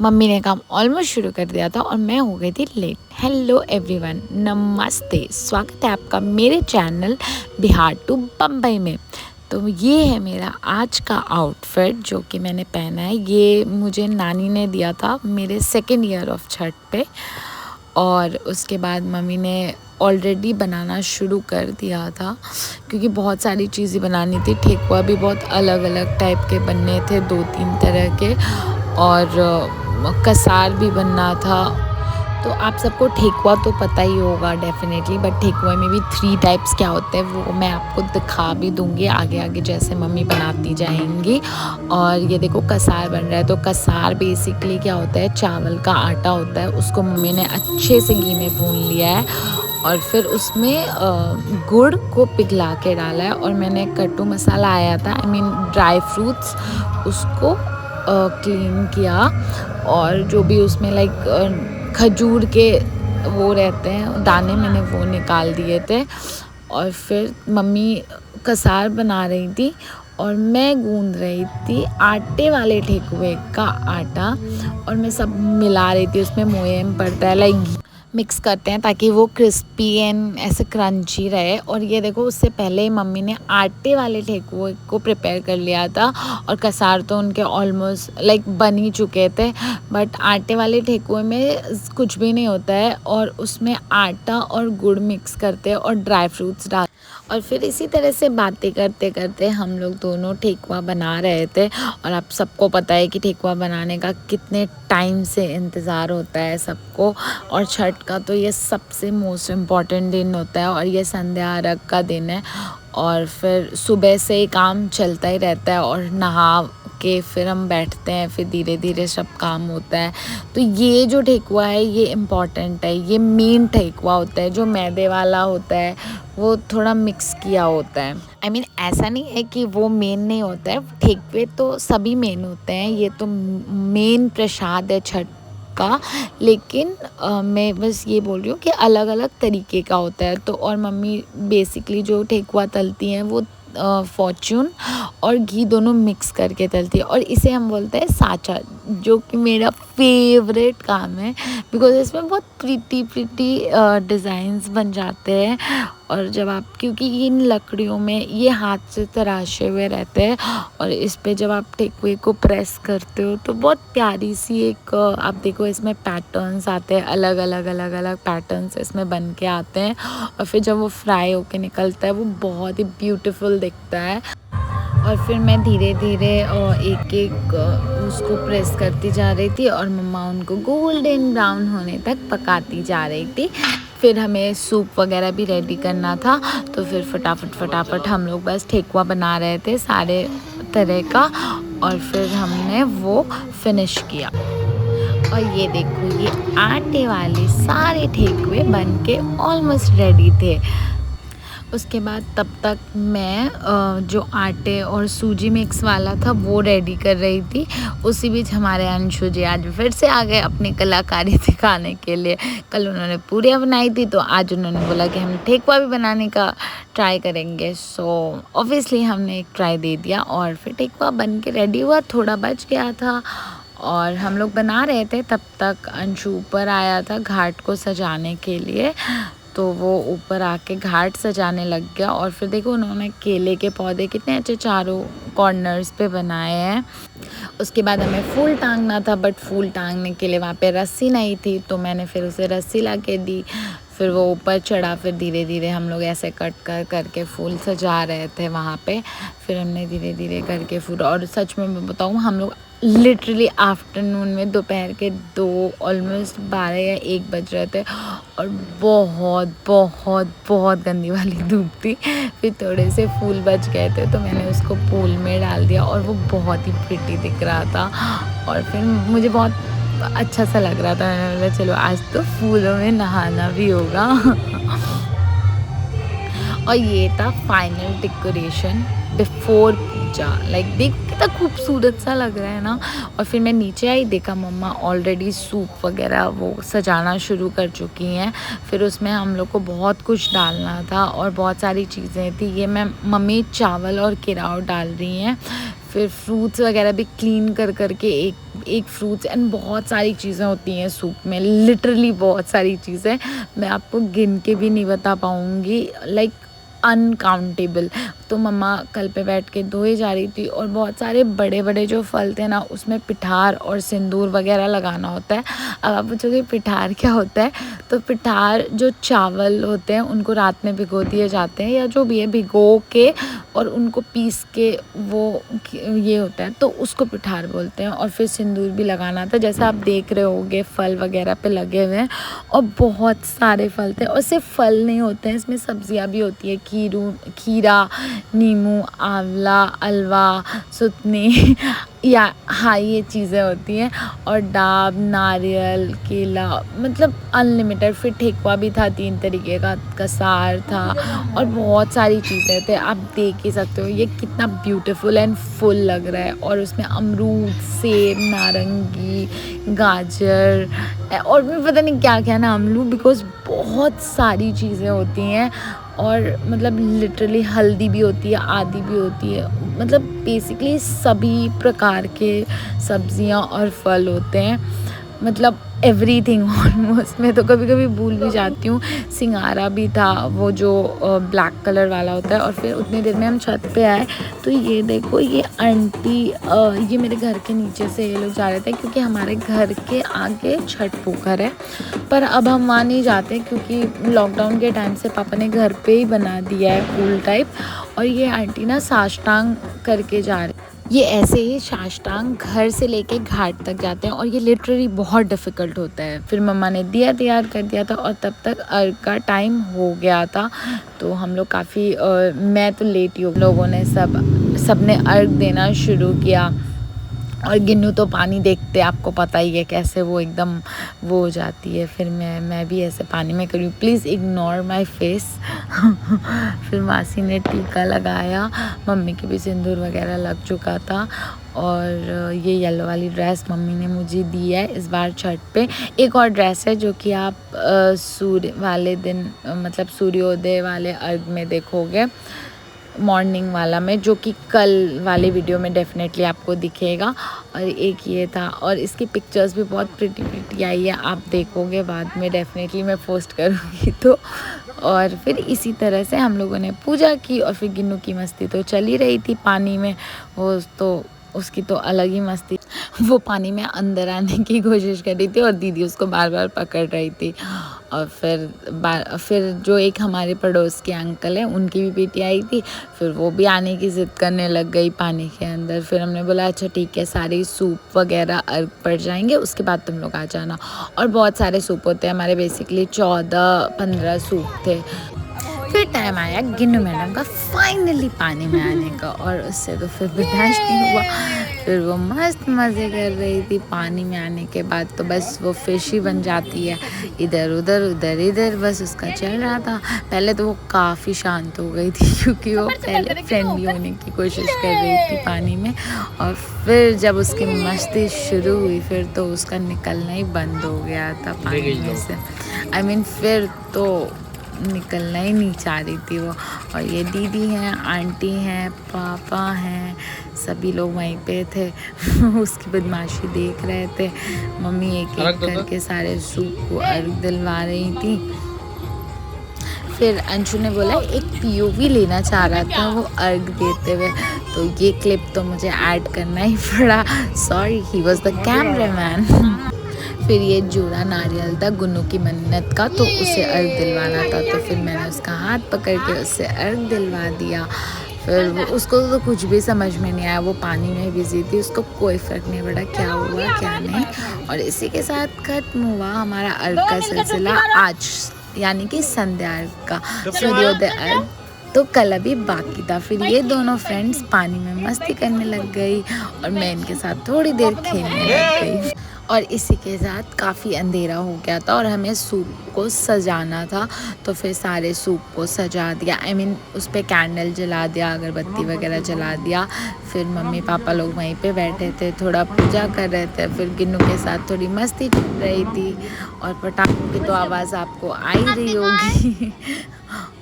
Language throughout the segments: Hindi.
मम्मी ने काम ऑलमोस्ट शुरू कर दिया था और मैं हो गई थी लेट। हेलो एवरीवन, नमस्ते, स्वागत है आपका मेरे चैनल बिहार टू बम्बई में। तो ये है मेरा आज का आउटफिट जो कि मैंने पहना है। ये मुझे नानी ने दिया था मेरे सेकेंड ईयर ऑफ छठ पे, और उसके बाद मम्मी ने ऑलरेडी बनाना शुरू कर दिया था क्योंकि बहुत सारी चीज़ें बनानी थी। ठेकुआ भी बहुत अलग अलग टाइप के बनने थे, 2-3 तरह के, और कसार भी बनना था। तो आप सबको ठेकुआ तो पता ही होगा डेफिनेटली, बट ठेकुआ में भी 3 टाइप्स क्या होते हैं वो मैं आपको दिखा भी दूंगी आगे आगे जैसे मम्मी बनाती जाएंगी। और ये देखो कसार बन रहा है। तो कसार बेसिकली क्या होता है, चावल का आटा होता है, उसको मम्मी ने अच्छे से घी में भून लिया है और फिर उसमें गुड़ को पिघला के डाला है। और मैंने कट्टू मसाला आया था, आई मीन ड्राई फ्रूट्स, उसको क्लीन किया। और जो भी उसमें लाइक खजूर के वो रहते हैं दाने, मैंने वो निकाल दिए थे। और फिर मम्मी कसार बना रही थी और मैं गूंद रही थी आटे वाले ठेकुए का आटा, और मैं सब मिला रही थी। उसमें मोयम पड़ता है, लाइक मिक्स करते हैं ताकि वो क्रिस्पी एंड ऐसे क्रंची रहे। और ये देखो, उससे पहले ही मम्मी ने आटे वाले ठेकुए को प्रिपेयर कर लिया था, और कसार तो उनके ऑलमोस्ट लाइक बन ही चुके थे। बट आटे वाले ठेकुए में कुछ भी नहीं होता है, और उसमें आटा और गुड़ मिक्स करते हैं और ड्राई फ्रूट्स डाल, और फिर इसी तरह से बातें करते करते हम लोग दोनों ठेकुआ बना रहे थे। और आप सबको पता है कि ठेकुआ बनाने का कितने टाइम से इंतज़ार होता है सबको, और छठ का तो ये सबसे मोस्ट इम्पॉर्टेंट दिन होता है, और ये संध्या अर्घ का दिन है। और फिर सुबह से ही काम चलता ही रहता है, और नहा के फिर हम बैठते हैं, फिर धीरे धीरे सब काम होता है। तो ये जो ठेकुआ है ये इम्पॉर्टेंट है, ये मेन ठेकुआ होता है। जो मैदे वाला होता है वो थोड़ा मिक्स किया होता है। आई मीन ऐसा नहीं है कि वो मेन नहीं होता है, ठेकुए तो सभी मेन होते हैं, ये तो मेन प्रसाद है छठ का। लेकिन मैं बस ये बोल रही हूँ कि अलग अलग तरीके का होता है। तो और मम्मी बेसिकली जो ठेकुआ तलती हैं वो फॉर्च्यून और घी दोनों मिक्स करके तलती है, और इसे हम बोलते हैं साचा, जो कि मेरा फेवरेट काम है बिकॉज इसमें बहुत प्रिटी डिज़ाइंस बन जाते हैं। और जब आप, क्योंकि इन लकड़ियों में ये हाथ से तराशे हुए रहते हैं, और इस पे जब आप ठेकुए को प्रेस करते हो तो बहुत प्यारी सी एक आप देखो इसमें पैटर्न्स आते हैं, अलग अलग पैटर्न्स इसमें बन के आते हैं। और फिर जब वो फ्राई होके निकलता है वो बहुत ही ब्यूटीफुल दिखता है। और फिर मैं धीरे धीरे एक एक उसको प्रेस करती जा रही थी, और मम्मा उनको गोल्डन ब्राउन होने तक पकाती जा रही थी। फिर हमें सूप वगैरह भी रेडी करना था, तो फिर फटाफट हम लोग बस ठेकुआ बना रहे थे सारे तरह का, और फिर हमने वो फिनिश किया। और ये देखो, ये आटे वाले सारे ठेकुए बन के ऑलमोस्ट रेडी थे। उसके बाद तब तक मैं जो आटे और सूजी मिक्स वाला था वो रेडी कर रही थी। उसी बीच हमारे अंशु जी आज फिर से आ गए अपनी कलाकारी दिखाने के लिए। कल उन्होंने पूरियाँ बनाई थी, तो आज उन्होंने बोला कि हम ठेकुआ भी बनाने का ट्राई करेंगे। सो ऑब्वियसली हमने एक ट्राई दे दिया, और फिर ठेकुआ बन के रेडी हुआ। थोड़ा बच गया था और हम लोग बना रहे थे, तब तक अंशु ऊपर आया था घाट को सजाने के लिए। तो वो ऊपर आके घाट सजाने लग गया। और फिर देखो, उन्होंने केले के पौधे कितने अच्छे चारों कॉर्नर्स पे बनाए हैं। उसके बाद हमें फूल टांगना था, बट फूल टांगने के लिए वहाँ पे रस्सी नहीं थी, तो मैंने फिर उसे रस्सी ला के दी। फिर वो ऊपर चढ़ा, फिर धीरे धीरे हम लोग ऐसे कट करके फूल सजा रहे थे वहाँ पे। फिर हमने धीरे धीरे करके फूल, और सच में मैं बताऊँ, हम लोग लिटरली आफ्टरनून में दोपहर के 2 ऑलमोस्ट 12 या 1 बज रहे थे, और बहुत गंदी वाली धूप थी। फिर थोड़े से फूल बच गए थे, तो मैंने उसको पूल में डाल दिया, और वो बहुत ही प्रिटी दिख रहा था। और फिर मुझे बहुत अच्छा सा लग रहा था। मैंने बोला चलो आज तो फूलों में नहाना भी होगा। और ये था फाइनल डेकोरेशन बिफोर पूजा। लाइक देखो कितना खूबसूरत सा लग रहा है ना। और फिर मैं नीचे आई, देखा मम्मा ऑलरेडी सूप वगैरह वो सजाना शुरू कर चुकी हैं। फिर उसमें हम लोग को बहुत कुछ डालना था और बहुत सारी चीज़ें थी। ये मैं मम्मी चावल और केराव डाल रही हैं। फिर फ्रूट्स वगैरह भी क्लीन कर करके एक फ्रूट्स एंड बहुत सारी चीज़ें होती हैं सूप में, लिटरली बहुत सारी चीज़ें, मैं आपको गिन के भी नहीं बता पाऊँगी, लाइक अनकाउंटेबल। तो मम्मा कल पे बैठ के धोए जा रही थी और बहुत सारे बड़े बड़े जो फल थे ना उसमें पिठार और सिंदूर वगैरह लगाना होता है। अब आप पूछोगे पिठार क्या होता है, तो पिठार जो चावल होते हैं उनको रात में भिगो दिए जाते हैं या जो भी है, भिगो के और उनको पीस के वो ये होता है, तो उसको पिठार बोलते हैं। और फिर सिंदूर भी लगाना था, जैसा आप देख रहे होगे फल वगैरह पे लगे हुए हैं और बहुत सारे फल थे। और सिर्फ फल नहीं होते हैं, इसमें सब्जियां भी होती है, खीरा, नींबू, आंवला, अलवा, सुतनी या हाँ ये चीज़ें होती हैं, और डाब, नारियल, केला, मतलब अनलिमिटेड। फिर ठेकुआ भी था 3 तरीके का, कसार था और बहुत सारी चीज़ें थे। आप देख ही सकते हो ये कितना ब्यूटीफुल एंड फुल लग रहा है। और उसमें अमरूद, सेब, नारंगी, गाजर और भी पता नहीं क्या क्या नाम लूँ, बिकॉज़ बहुत सारी चीज़ें होती हैं। और मतलब लिटरली हल्दी भी होती है, आदि भी होती है, मतलब बेसिकली सभी प्रकार के सब्जियां और फल होते हैं, मतलब एवरीथिंग ऑलमोस्ट। मैं तो कभी कभी भूल भी जाती हूँ। सिंगारा भी था, वो जो ब्लैक कलर वाला होता है। और फिर उतनी देर में हम छत पे आए तो ये देखो, ये आंटी ये मेरे घर के नीचे से ये लोग जा रहे थे, क्योंकि हमारे घर के आगे छठ पोखर है, पर अब हम वहाँ नहीं जाते क्योंकि लॉकडाउन के टाइम से पापा ने घर पे ही बना दिया है पूल टाइप। और ये आंटी ना साष्टांग करके जा रहे, ये ऐसे ही साष्टांग घर से लेके घाट तक जाते हैं और ये लिटरली बहुत डिफ़िकल्ट होता है। फिर मम्मा ने दिया तैयार कर दिया था और तब तक अर्घ का टाइम हो गया था। तो हम लोग काफ़ी मैं तो लेट ही हूँ, लोगों ने सबने अर्घ देना शुरू किया। और गिन्नू तो पानी देखते आपको पता ही है कैसे वो एकदम वो हो जाती है। फिर मैं भी ऐसे पानी में करी, प्लीज़ इग्नोर माय फेस। फिर मासी ने टीका लगाया, मम्मी के भी सिंदूर वगैरह लग चुका था। और ये येलो वाली ड्रेस मम्मी ने मुझे दी है इस बार छठ पे। एक और ड्रेस है जो कि आप सूर्य वाले दिन मतलब सूर्योदय वाले अर्घ में देखोगे, मॉर्निंग वाला में, जो कि कल वाले वीडियो में डेफिनेटली आपको दिखेगा। और एक ये था, और इसकी पिक्चर्स भी बहुत प्रिटी आई है, आप देखोगे बाद में, डेफिनेटली मैं पोस्ट करूँगी तो। और फिर इसी तरह से हम लोगों ने पूजा की और फिर गिन्नू की मस्ती तो चल ही रही थी पानी में, वो तो उसकी तो अलग ही मस्ती। वो पानी में अंदर आने की कोशिश कर रही थी और दीदी उसको बार बार पकड़ रही थी। और फिर जो एक हमारे पड़ोस के अंकल हैं उनकी भी बेटी आई थी, फिर वो भी आने की ज़िद करने लग गई पानी के अंदर। फिर हमने बोला अच्छा ठीक है, सारे सूप वगैरह अर्घ पड़ जाएंगे उसके बाद तुम लोग आ जाना। और बहुत सारे सूप होते हैं हमारे, बेसिकली 14-15 सूप थे। फिर टाइम आया गिन्नू मैडम का फाइनली पानी में आने का, और उससे तो फिर बर्दाश्त नहीं हुआ। फिर वो मस्त मज़े कर रही थी पानी में आने के बाद, तो बस वो फिश ही बन जाती है, इधर उधर उधर इधर, बस उसका चल रहा था। पहले तो वो काफ़ी शांत हो गई थी क्योंकि वो पहले फ्रेंडली होने की कोशिश कर रही थी पानी में, और फिर जब उसकी मस्ती शुरू हुई फिर तो उसका निकलना ही बंद हो गया था पानी में से। I mean, फिर तो निकलना ही नहीं चाह रही थी वो। और ये दीदी हैं, आंटी हैं, पापा हैं, सभी लोग वहीं पे थे। उसकी बदमाशी देख रहे थे। मम्मी एक एक करके सारे सूप को अर्घ दिलवा रही थी। फिर अंशु ने बोला एक पीओवी लेना चाह रहा था वो अर्घ देते हुए, तो ये क्लिप तो मुझे ऐड करना ही पड़ा, sorry, he was the cameraman. फिर ये जोड़ा नारियल था गुन्नू की मन्नत का, तो उसे अर्घ दिलवाना था, तो फिर मैंने उसका हाथ पकड़ के उससे अर्घ दिलवा दिया। फिर उसको तो कुछ भी समझ में नहीं आया, वो पानी में बिजी थी, उसको कोई फ़र्क नहीं पड़ा क्या हुआ क्या नहीं। और इसी के साथ ख़त्म हुआ हमारा अर्घ का सिलसिला आज, यानी कि संध्या अर्घ का, सूर्योदय अर्घ तो कल अभी बाकी था। फिर ये दोनों फ्रेंड्स पानी में मस्ती करने लग गई और मैं इनके साथ थोड़ी देर खेलने लग गई। और इसी के साथ काफ़ी अंधेरा हो गया था और हमें सूप को सजाना था, तो फिर सारे सूप को सजा दिया, I mean, उस पर कैंडल जला दिया, अगरबत्ती वगैरह जला दिया। फिर मम्मी पापा लोग वहीं पे बैठे थे, थोड़ा पूजा कर रहे थे। फिर गिन्नू के साथ थोड़ी मस्ती चल रही थी और पटाखों की तो आवाज़ आपको आ ही रही होगी।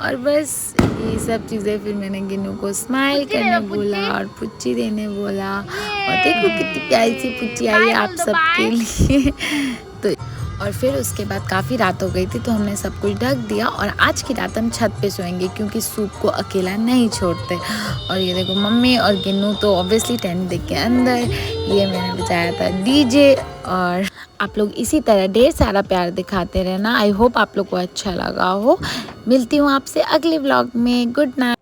और बस ये सब चीज़ें फिर मैंने गिनू को स्माइल करने बोला और पुच्ची देने बोला। और देखो कितनी प्यारी सी पुच्ची आई है आप सबके लिए। तो और फिर उसके बाद काफ़ी रात हो गई थी तो हमने सब कुछ ढक दिया और आज की रात हम छत पे सोएंगे क्योंकि सूप को अकेला नहीं छोड़ते। और ये देखो मम्मी और गिन्नू तो ऑब्वियसली टेंट देख के अंदर। ये मैंने बजाया था डीजे। और आप लोग इसी तरह ढेर सारा प्यार दिखाते रहना। आई होप आप लोग को अच्छा लगा हो। मिलती हूँ आपसे अगले व्लॉग में। Good night.